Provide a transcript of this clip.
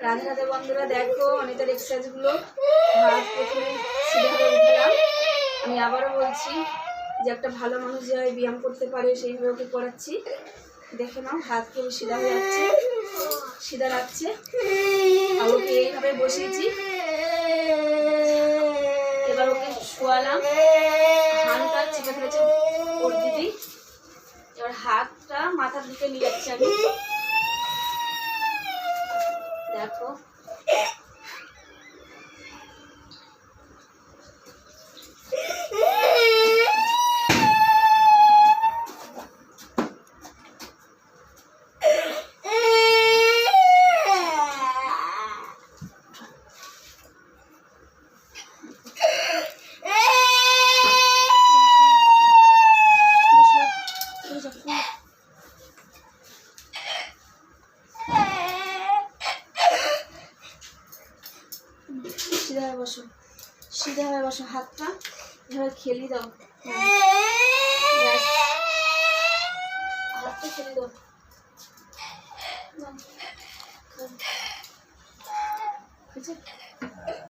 রাধে রাধে বন্ধুরা, দেখো অনিতার এক্সারসাইজগুলো। হাত প্রথমে সিধাভাবে উঠালাম। আমি আবারও বলছি যে একটা ভালো মানুষ যেভাবে ব্যায়াম করতে পারে সেইভাবে ওকে করাচ্ছি। দেখে নাও, হাত পুরো সিধা হয়ে যাচ্ছে, সিধা রাখছে। আর ওকে এইভাবে বসিয়েছি। এবার ওকে শোয়ালাম, হাতটা চেপে ধরেছে ওর দিদি। এবার হাতটা মাথার দিকে নিয়ে যাচ্ছি আমি। দেখো সিধা বসো, সিধা হয়ে বসো, হাতটা এভাবে খেলিয়ে দাও। হাতটা খেলিয়ে দাও। ঠিক আছে।